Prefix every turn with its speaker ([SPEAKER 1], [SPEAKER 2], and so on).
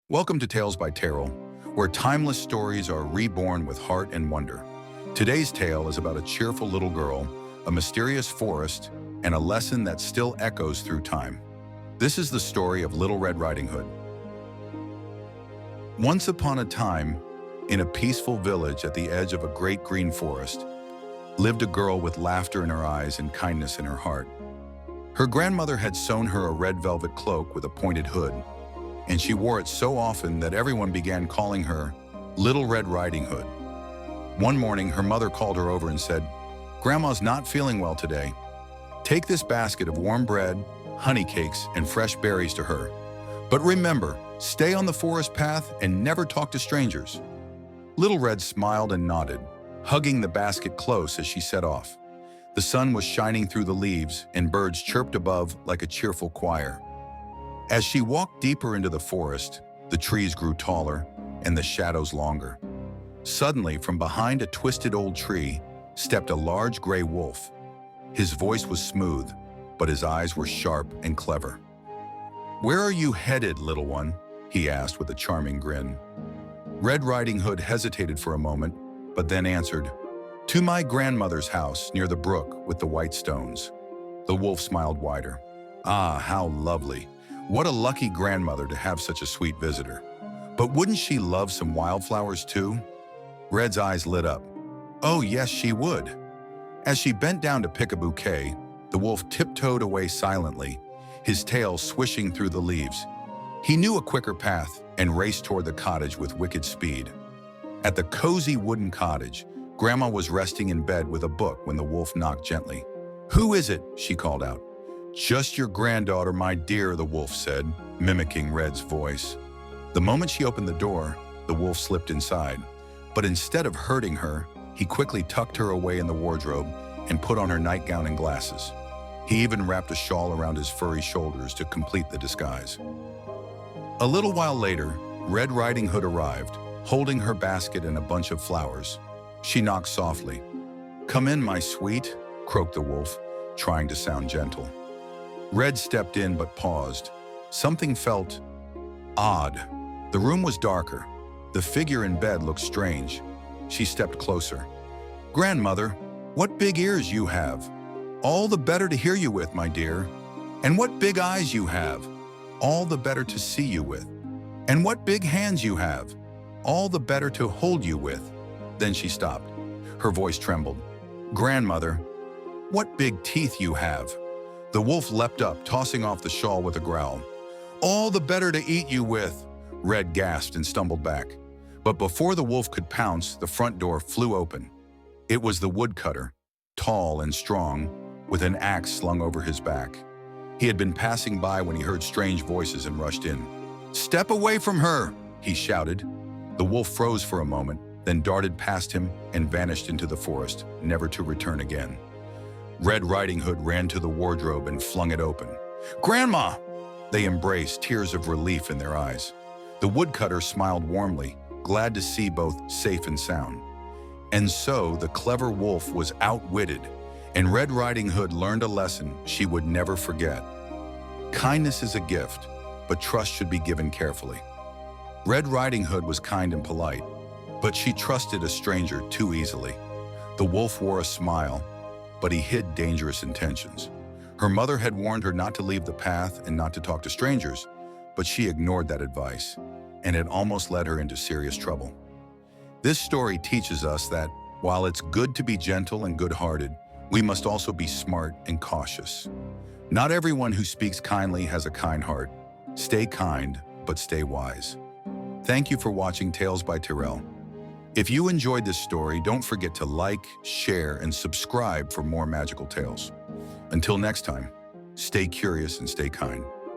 [SPEAKER 1] Welcome to Tales by Tyrell, where timeless stories are reborn with heart and wonder. Today's tale is about a cheerful little girl, a mysterious forest, and a lesson that still echoes through time. This is the story of Little Red Riding Hood. Once upon a time, in a peaceful village at the edge of a great green forest, lived a girl with laughter in her eyes and kindness in her heart. Her grandmother had sewn her a red velvet cloak with a pointed hood, and she wore it so often that everyone began calling her Little Red Riding Hood. One morning, her mother called her over and said, "Grandma's not feeling well today. Take this basket of warm bread, honey cakes, and fresh berries to her. But remember, stay on the forest path and never talk to strangers." Little Red smiled and nodded, hugging the basket close as she set off. The sun was shining through the leaves, and birds chirped above like a cheerful choir. As she walked deeper into the forest, the trees grew taller and the shadows longer. Suddenly, from behind a twisted old tree, stepped a large gray wolf. His voice was smooth, but his eyes were sharp and clever. "Where are you headed, little one?" he asked with a charming grin. Red Riding Hood hesitated for a moment, but then answered, "To my grandmother's house near the brook with the white stones." The wolf smiled wider. "Ah, how lovely. What a lucky grandmother to have such a sweet visitor. But wouldn't she love some wildflowers too?" Red's eyes lit up. "Oh yes, she would." As she bent down to pick a bouquet, the wolf tiptoed away silently, his tail swishing through the leaves. He knew a quicker path and raced toward the cottage with wicked speed. At the cozy wooden cottage, Grandma was resting in bed with a book when the wolf knocked gently. "Who is it?" she called out. "Just your granddaughter, my dear," the wolf said, mimicking Red's voice. The moment she opened the door, the wolf slipped inside. But instead of hurting her, he quickly tucked her away in the wardrobe and put on her nightgown and glasses. He even wrapped a shawl around his furry shoulders to complete the disguise. A little while later, Red Riding Hood arrived, holding her basket and a bunch of flowers. She knocked softly. "Come in, my sweet," croaked the wolf, trying to sound gentle. Red stepped in but paused. Something felt odd. The room was darker. The figure in bed looked strange. She stepped closer. "Grandmother, what big ears you have. All the better to hear you with, my dear. And what big eyes you have. All the better to see you with. And what big hands you have. All the better to hold you with." Then she stopped. Her voice trembled. "Grandmother, what big teeth you have." The wolf leapt up, tossing off the shawl with a growl. "All the better to eat you with." Red gasped and stumbled back. But before the wolf could pounce, the front door flew open. It was the woodcutter, tall and strong, with an axe slung over his back. He had been passing by when he heard strange voices and rushed in. "Step away from her!" he shouted. The wolf froze for a moment, then darted past him and vanished into the forest, never to return again. Red Riding Hood ran to the wardrobe and flung it open. "Grandma!" They embraced, tears of relief in their eyes. The woodcutter smiled warmly, glad to see both safe and sound. And so the clever wolf was outwitted, and Red Riding Hood learned a lesson she would never forget. Kindness is a gift, but trust should be given carefully. Red Riding Hood was kind and polite, but she trusted a stranger too easily. The wolf wore a smile, but he hid dangerous intentions. Her mother had warned her not to leave the path and not to talk to strangers, but she ignored that advice, and it almost led her into serious trouble. This story teaches us that while it's good to be gentle and good-hearted, we must also be smart and cautious. Not everyone who speaks kindly has a kind heart. Stay kind, but stay wise. Thank you for watching Tales by Tyrell. If you enjoyed this story, don't forget to like, share, and subscribe for more magical tales. Until next time, stay curious and stay kind.